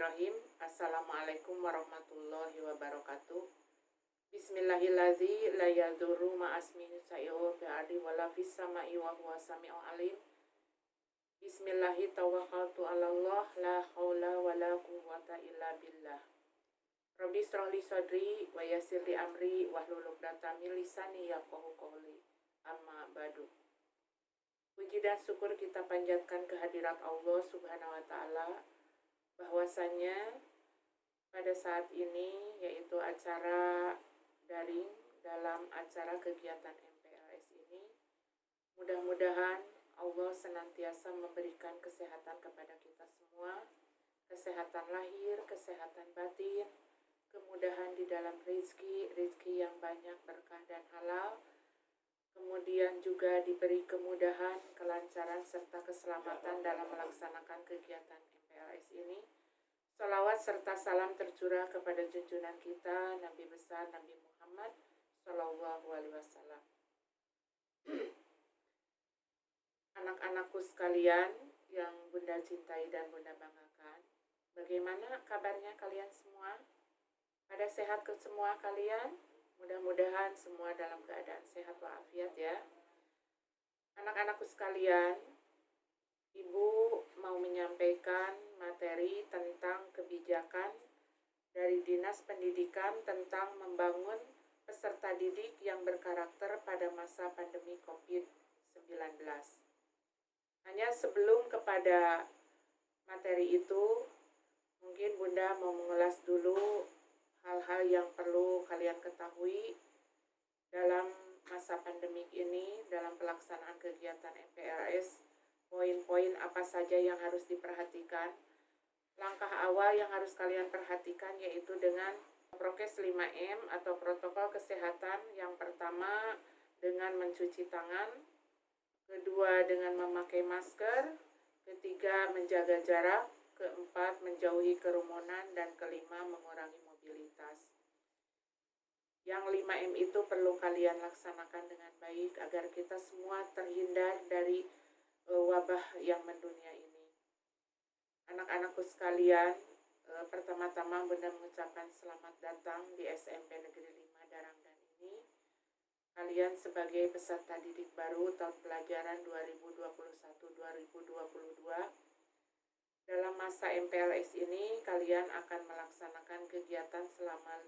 Bismillahirrahmanirrahim. Assalamualaikum warahmatullahi wabarakatuh. Bismillahilladzi la yadurru ma'asmihi syai'un fil ardi wala fis sama'i wa huwa sami'un alim. Bismillahi tawakkaltu 'alallah la haula wala quwwata illa billah. Rabbi shrah li sadri wa yassir li amri wahlul 'uqdatam min lisani yafqahu qawli. Amma ba'du. Puji dan syukur kita panjatkan kehadirat Allah Subhanahu wa taala, bahwasanya pada saat ini yaitu acara daring dalam acara kegiatan MPLS ini, mudah-mudahan Allah senantiasa memberikan kesehatan kepada kita semua, kesehatan lahir, kesehatan batin, kemudahan di dalam rezeki yang banyak, berkah dan halal, kemudian juga diberi kemudahan, kelancaran, serta keselamatan dalam melaksanakan kegiatan MPLS ini. Salawat serta salam tercurah kepada junjungan kita Nabi besar Nabi Muhammad Sallallahu Alaihi Wasallam. Anak-anakku sekalian yang Bunda cintai dan Bunda banggakan, bagaimana kabarnya kalian semua? Pada sehat ke semua kalian? Mudah-mudahan semua dalam keadaan sehat walafiat ya. Anak-anakku sekalian, Ibu mau menyampaikan materi tentang kebijakan dari Dinas Pendidikan tentang membangun peserta didik yang berkarakter pada masa pandemi COVID-19. Hanya sebelum kepada materi itu, mungkin Bunda mau mengulas dulu hal-hal yang perlu kalian ketahui dalam masa pandemik ini, dalam pelaksanaan kegiatan MPLS. Poin-poin apa saja yang harus diperhatikan. Langkah awal yang harus kalian perhatikan yaitu dengan prokes 5M atau protokol kesehatan. Yang pertama dengan mencuci tangan, kedua dengan memakai masker, ketiga menjaga jarak, keempat menjauhi kerumunan, dan kelima mengurangi mobilitas. Yang 5M itu perlu kalian laksanakan dengan baik agar kita semua terhindar dari wabah yang mendunia ini. Anak-anakku sekalian, pertama-tama Bunda mengucapkan selamat datang di SMP Negeri 5 Darangdan ini. Kalian sebagai peserta didik baru tahun pelajaran 2021-2022, dalam masa MPLS ini kalian akan melaksanakan kegiatan selama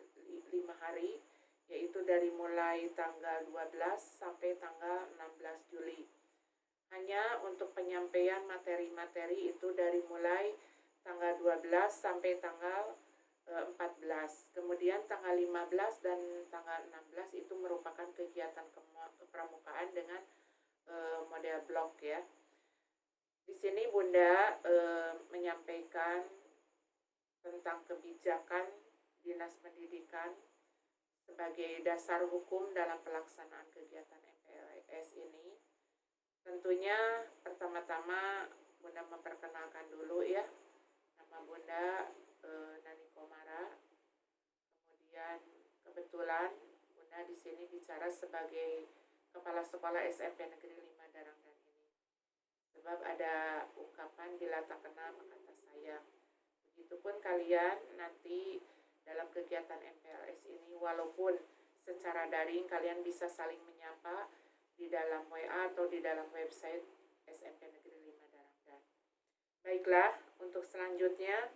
5 hari, yaitu dari mulai tanggal 12 sampai tanggal 16 Juli. Hanya untuk penyampaian materi-materi itu dari mulai tanggal 12 sampai tanggal 14. Kemudian tanggal 15 dan tanggal 16 itu merupakan kegiatan kepramukaan dengan model blok ya. Di sini Bunda menyampaikan tentang kebijakan Dinas Pendidikan sebagai dasar hukum dalam pelaksanaan kegiatan MPLS ini. Tentunya pertama-tama Bunda memperkenalkan dulu ya, nama Bunda Nani Komara. Kemudian kebetulan Bunda di sini bicara sebagai Kepala Sekolah SMP Negeri 5 Darangdan ini. Sebab ada ungkapan bila tak kenal maka tak sayang. Begitupun kalian nanti dalam kegiatan MPLS ini, walaupun secara daring kalian bisa saling menyapa di dalam WA atau di dalam website SMP Negeri 5 Darangdan. Baiklah, untuk selanjutnya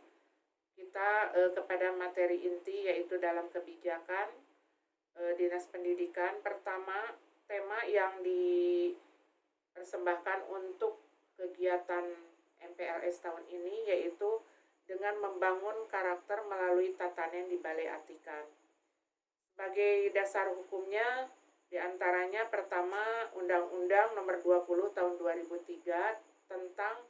kita kepada materi inti yaitu dalam kebijakan Dinas Pendidikan. Pertama, tema yang dipersembahkan untuk kegiatan MPLS tahun ini yaitu dengan membangun karakter melalui tatanan di Balai Atikan. Sebagai dasar hukumnya, di antaranya pertama Undang-Undang Nomor 20 Tahun 2003 tentang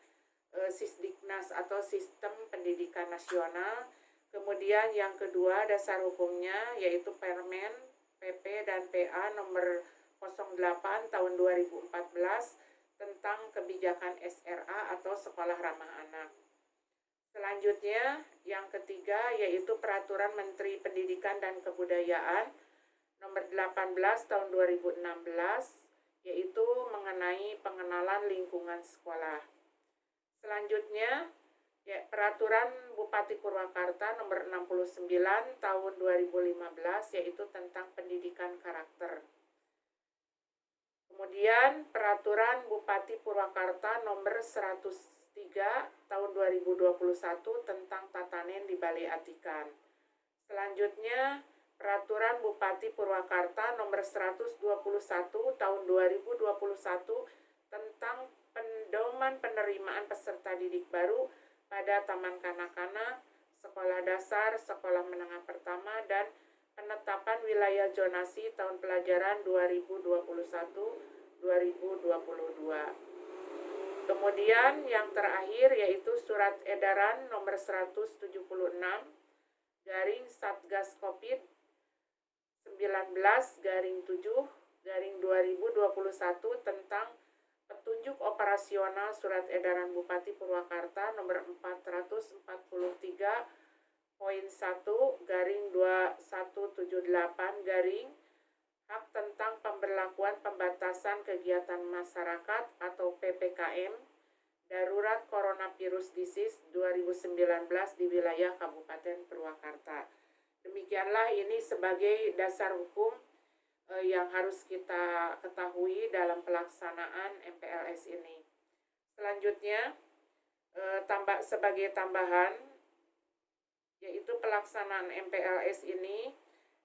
Sisdiknas atau Sistem Pendidikan Nasional. Kemudian yang kedua dasar hukumnya yaitu Permen, PP dan PA Nomor 08 Tahun 2014 tentang kebijakan SRA atau Sekolah Ramah Anak. Selanjutnya yang ketiga yaitu Peraturan Menteri Pendidikan dan Kebudayaan Nomor 18 Tahun 2016 yaitu mengenai pengenalan lingkungan sekolah. Selanjutnya Ya, Peraturan Bupati Purwakarta nomor 69 tahun 2015 yaitu tentang pendidikan karakter. Kemudian Peraturan Bupati Purwakarta nomor 103 tahun 2021 tentang tatanen di Balai Atikan. Selanjutnya Peraturan Bupati Purwakarta nomor 121 tahun 2021 tentang pedoman penerimaan peserta didik baru pada taman kanak-kanak, sekolah dasar, sekolah menengah pertama, dan penetapan wilayah zonasi tahun pelajaran 2021-2022. Kemudian yang terakhir yaitu Surat Edaran nomor 176 garing Satgas COVID-19 garing 7 garing 2021 tentang petunjuk operasional Surat Edaran Bupati Purwakarta nomor 443.1 garing 2178 garing hak tentang pemberlakuan pembatasan kegiatan masyarakat atau PPKM darurat coronavirus disease 2019 di wilayah Kabupaten Purwakarta. Demikianlah ini sebagai dasar hukum yang harus kita ketahui dalam pelaksanaan MPLS ini. Selanjutnya, sebagai tambahan, yaitu pelaksanaan MPLS ini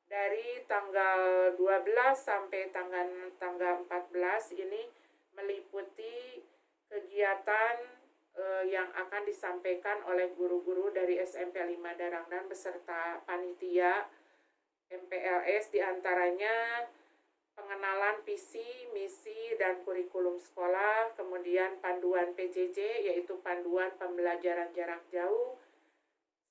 dari tanggal 12 sampai tanggal 14 ini meliputi kegiatan yang akan disampaikan oleh guru-guru dari SMP 5 Darangdan beserta panitia MPLS, diantaranya pengenalan visi, misi, dan kurikulum sekolah, kemudian panduan PJJ yaitu panduan pembelajaran jarak jauh.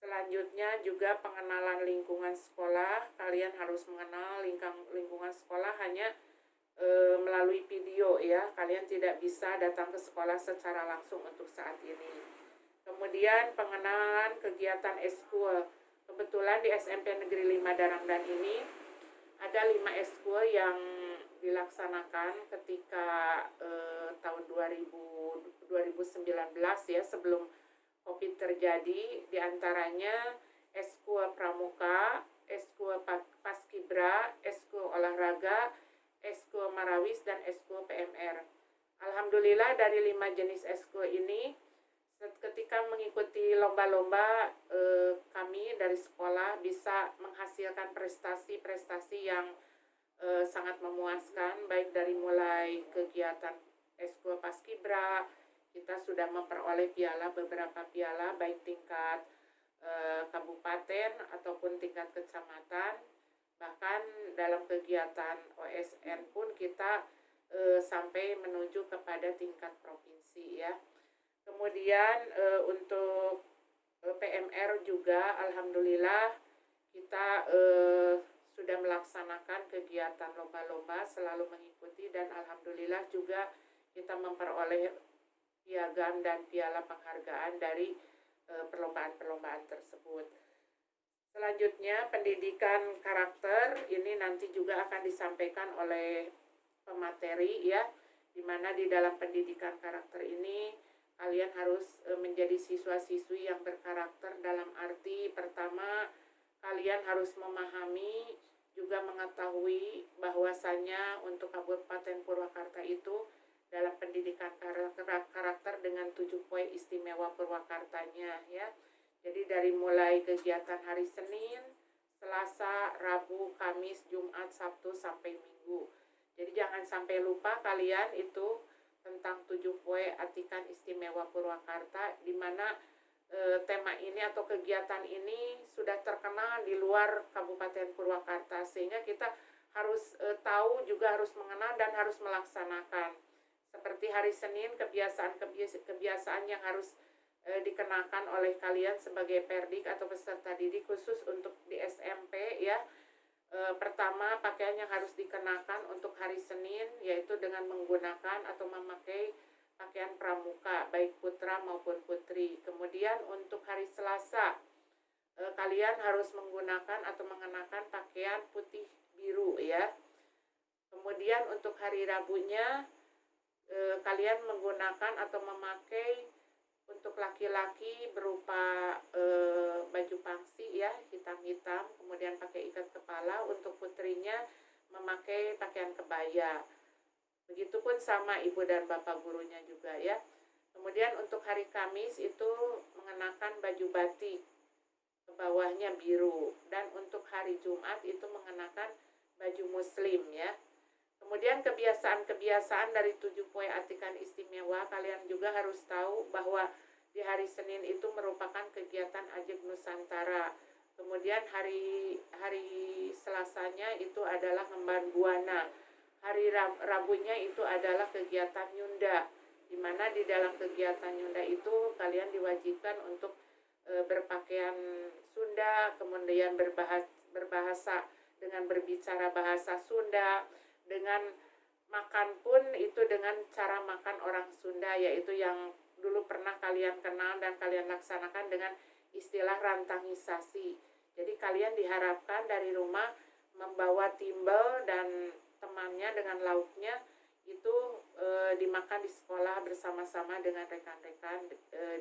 Selanjutnya juga pengenalan lingkungan sekolah. Kalian harus mengenal lingkungan sekolah hanya melalui video ya. Kalian tidak bisa datang ke sekolah secara langsung untuk saat ini. Kemudian pengenalan kegiatan eskul. Kebetulan di SMP Negeri 5 Darangdan ini ada 5 eskul yang dilaksanakan ketika tahun 2019 ya, sebelum COVID terjadi, diantaranya eskul pramuka, eskul paskibra, eskul olahraga, eskul marawis, dan eskul PMR. Alhamdulillah dari 5 jenis eskul ini ketika mengikuti lomba-lomba kami dari sekolah bisa menghasilkan prestasi-prestasi yang sangat memuaskan, baik dari mulai kegiatan eskul paskibra, kita sudah memperoleh beberapa piala baik tingkat kabupaten ataupun tingkat kecamatan, bahkan dalam kegiatan OSN pun kita sampai menuju kepada tingkat provinsi ya. Kemudian untuk PMR juga alhamdulillah kita sudah melaksanakan kegiatan lomba-lomba, selalu mengikuti, dan alhamdulillah juga kita memperoleh piagam dan piala penghargaan dari perlombaan-perlombaan tersebut. Selanjutnya pendidikan karakter ini nanti juga akan disampaikan oleh pemateri ya, di mana di dalam pendidikan karakter ini kalian harus menjadi siswa-siswi yang berkarakter dalam arti pertama, kalian harus memahami juga mengetahui bahwasannya untuk Kabupaten Purwakarta itu dalam pendidikan karakter dengan 7 poin istimewa Purwakartanya ya. Jadi dari mulai kegiatan hari Senin, Selasa, Rabu, Kamis, Jumat, Sabtu sampai Minggu. Jadi jangan sampai lupa kalian itu tentang 7 poe Atikan Istimewa Purwakarta, di mana tema ini atau kegiatan ini sudah terkenal di luar Kabupaten Purwakarta, sehingga kita harus tahu, juga harus mengenal dan harus melaksanakan. Seperti hari Senin, kebiasaan yang harus dikenakan oleh kalian sebagai perdik atau peserta didik khusus untuk di SMP ya. Pertama, pakaian yang harus dikenakan untuk hari Senin yaitu dengan menggunakan atau memakai pakaian pramuka baik putra maupun putri. Kemudian untuk hari Selasa, kalian harus menggunakan atau mengenakan pakaian putih biru ya. Kemudian untuk hari Rabunya kalian menggunakan atau memakai Untuk laki-laki berupa baju pangsi ya, hitam-hitam, kemudian pakai ikat kepala. Untuk putrinya memakai pakaian kebaya. Begitupun sama ibu dan bapak gurunya juga ya. Kemudian untuk hari Kamis itu mengenakan baju batik, ke bawahnya biru. Dan untuk hari Jumat itu mengenakan baju muslim ya. Kemudian kebiasaan-kebiasaan dari 7 poe atikan istimewa, kalian juga harus tahu bahwa di hari Senin itu merupakan kegiatan Ajeg Nusantara. Kemudian hari Selasanya itu adalah ngemban buana. Hari Rabunya itu adalah kegiatan Nyunda, di mana di dalam kegiatan Nyunda itu kalian diwajibkan untuk berpakaian Sunda, kemudian berbahasa dengan berbicara bahasa Sunda, dengan makan pun itu dengan cara makan orang Sunda, yaitu yang dulu pernah kalian kenal dan kalian laksanakan dengan istilah rantangisasi. Jadi kalian diharapkan dari rumah membawa timbel dan temannya dengan lauknya itu dimakan di sekolah bersama-sama dengan rekan-rekan,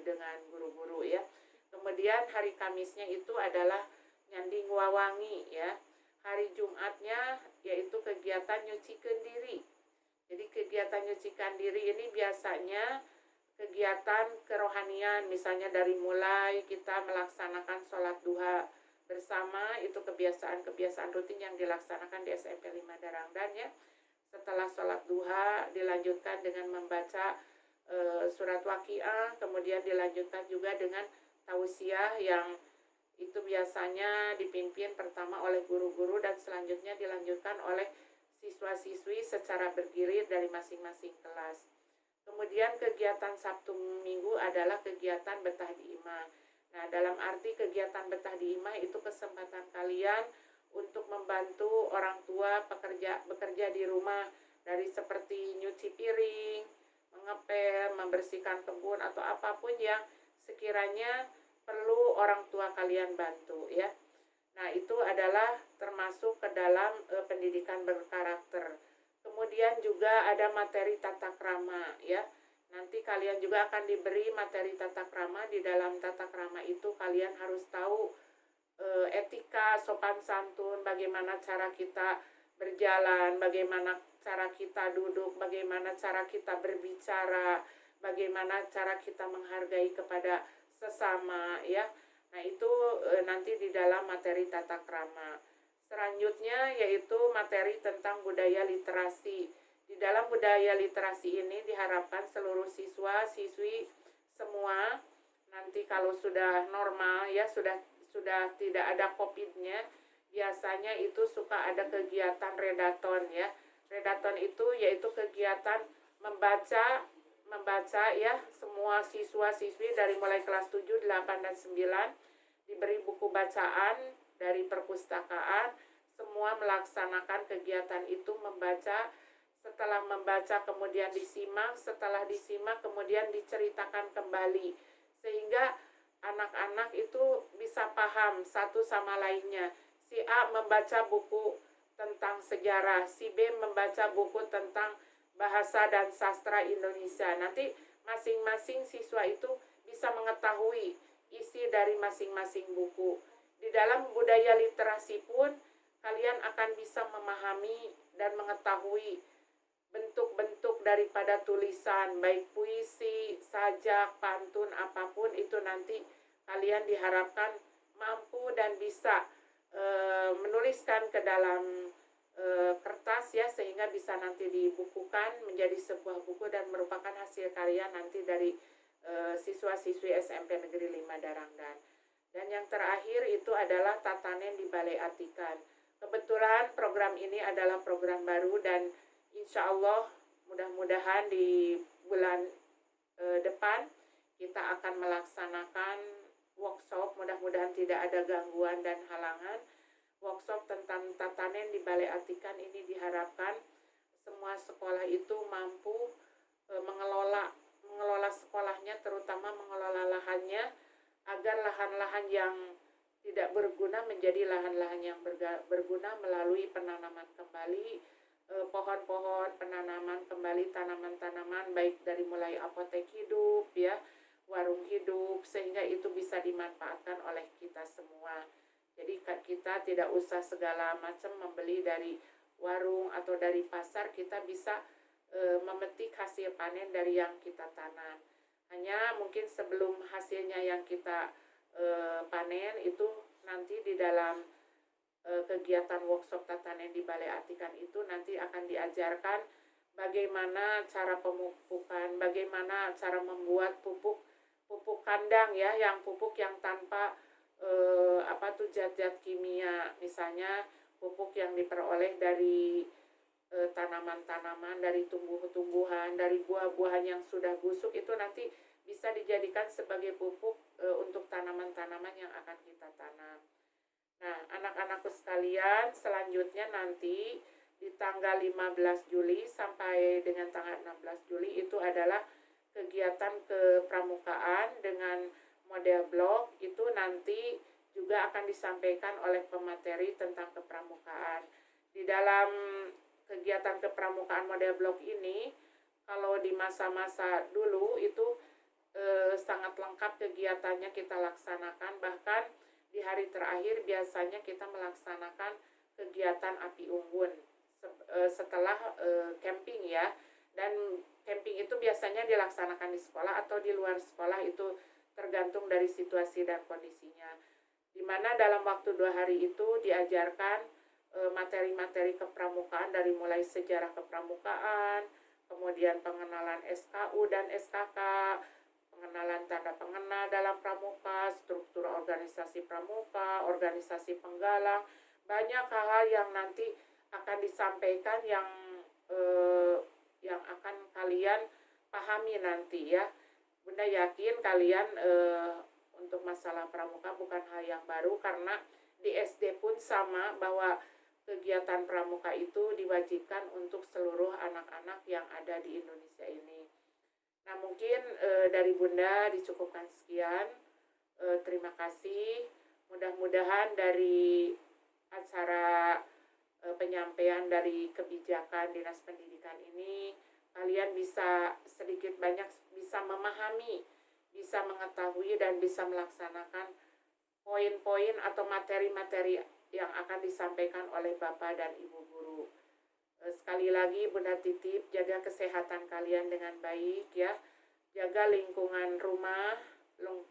dengan guru-guru ya. Kemudian hari Kamisnya itu adalah nyanding wawangi ya. Hari Jumatnya yaitu kegiatan nyucikan diri. Jadi kegiatan nyucikan diri ini biasanya kegiatan kerohanian, misalnya dari mulai kita melaksanakan sholat duha bersama, itu kebiasaan-kebiasaan rutin yang dilaksanakan di SMP 5 Darangdan ya. Setelah sholat duha dilanjutkan dengan membaca surat Waqiah, kemudian dilanjutkan juga dengan tausiah yang itu biasanya dipimpin pertama oleh guru-guru dan selanjutnya dilanjutkan oleh siswa-siswi secara bergilir dari masing-masing kelas. Kemudian kegiatan Sabtu Minggu adalah kegiatan betah di imah. Nah, dalam arti kegiatan betah di imah itu kesempatan kalian untuk membantu orang tua bekerja di rumah, dari seperti nyuci piring, mengepel, membersihkan kebun atau apapun yang sekiranya perlu orang tua kalian bantu ya. Nah, itu adalah termasuk ke dalam pendidikan berkarakter. Kemudian juga ada materi tata krama ya. Nanti kalian juga akan diberi materi tata krama. Di dalam tata krama itu kalian harus tahu etika, sopan santun, bagaimana cara kita berjalan, bagaimana cara kita duduk, bagaimana cara kita berbicara, bagaimana cara kita menghargai kepada sesama ya. Nah, itu nanti di dalam materi tata krama. Selanjutnya yaitu materi tentang budaya literasi. Di dalam budaya literasi ini diharapkan seluruh siswa-siswi semua nanti kalau sudah normal ya, sudah tidak ada COVID-nya, biasanya itu suka ada kegiatan redaton ya. Redaton itu yaitu kegiatan membaca ya, semua siswa-siswi dari mulai kelas 7, 8, dan 9 diberi buku bacaan dari perpustakaan, semua melaksanakan kegiatan itu membaca. Setelah membaca kemudian disimak, setelah disimak kemudian diceritakan kembali, sehingga anak-anak itu bisa paham satu sama lainnya. Si A membaca buku tentang sejarah, si B membaca buku tentang bahasa dan sastra Indonesia. Nanti masing-masing siswa itu bisa mengetahui isi dari masing-masing buku. Di dalam budaya literasi pun kalian akan bisa memahami dan mengetahui bentuk-bentuk daripada tulisan, baik puisi, sajak, pantun, apapun itu nanti kalian diharapkan mampu dan bisa menuliskan ke dalam kertas ya, sehingga bisa nanti dibukukan menjadi sebuah buku dan merupakan hasil karya nanti dari siswa-siswi SMP Negeri 5 Darangdan. Dan yang terakhir itu adalah tatanen di Balai Atikan. Kebetulan program ini adalah program baru dan insya Allah mudah-mudahan di bulan depan kita akan melaksanakan workshop, mudah-mudahan tidak ada gangguan dan halangan. Workshop tentang tatanen di Balai Atikan ini diharapkan semua sekolah itu mampu mengelola sekolahnya, terutama mengelola lahannya, agar lahan-lahan yang tidak berguna menjadi lahan-lahan yang berguna melalui penanaman kembali pohon-pohon, penanaman kembali tanaman-tanaman baik dari mulai apotek hidup ya, warung hidup, sehingga itu bisa dimanfaatkan oleh kita semua. Jadi kita tidak usah segala macam membeli dari warung atau dari pasar, kita bisa memetik hasil panen dari yang kita tanam. Hanya mungkin sebelum hasilnya yang kita panen itu nanti di dalam kegiatan workshop tatanen di Balai Atikan itu nanti akan diajarkan bagaimana cara pemupukan, bagaimana cara membuat pupuk kandang ya, yang pupuk yang tanpa zat-zat kimia, misalnya pupuk yang diperoleh dari tanaman-tanaman, dari tumbuh-tumbuhan, dari buah-buahan yang sudah busuk, itu nanti bisa dijadikan sebagai pupuk untuk tanaman-tanaman yang akan kita tanam. Nah, anak-anakku sekalian, selanjutnya nanti di tanggal 15 Juli sampai dengan tanggal 16 Juli itu adalah kegiatan kepramukaan dengan model blog. Itu nanti juga akan disampaikan oleh pemateri tentang kepramukaan. Di dalam kegiatan kepramukaan model blog ini, kalau di masa-masa dulu itu sangat lengkap kegiatannya kita laksanakan, bahkan di hari terakhir biasanya kita melaksanakan kegiatan api unggun setelah camping ya. Dan camping itu biasanya dilaksanakan di sekolah atau di luar sekolah, itu tergantung dari situasi dan kondisinya. Dimana dalam waktu 2 hari itu diajarkan materi-materi kepramukaan, dari mulai sejarah kepramukaan, kemudian pengenalan SKU dan SKK, pengenalan tanda pengenal dalam pramuka, struktur organisasi pramuka, organisasi penggalang, banyak hal-hal yang nanti akan disampaikan yang akan kalian pahami nanti ya. Bunda yakin kalian untuk masalah pramuka bukan hal yang baru, karena di SD pun sama, bahwa kegiatan pramuka itu diwajibkan untuk seluruh anak-anak yang ada di Indonesia ini. Nah, mungkin dari Bunda dicukupkan sekian. Terima kasih. Mudah-mudahan dari acara penyampaian dari kebijakan Dinas Pendidikan ini, kalian bisa sedikit banyak bisa memahami, bisa mengetahui, dan bisa melaksanakan poin-poin atau materi-materi yang akan disampaikan oleh Bapak dan Ibu guru. Sekali lagi Bunda titip jaga kesehatan kalian dengan baik ya. Jaga lingkungan rumah,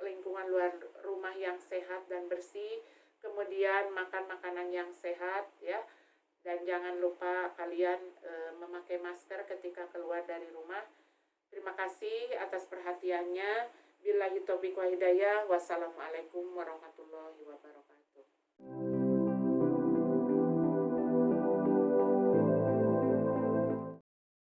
lingkungan luar rumah yang sehat dan bersih. Kemudian makan makanan yang sehat ya. Dan jangan lupa kalian memakai masker ketika keluar dari rumah. Terima kasih atas perhatiannya. Billahi taufiq wa hidayah. Wassalamualaikum warahmatullahi wabarakatuh.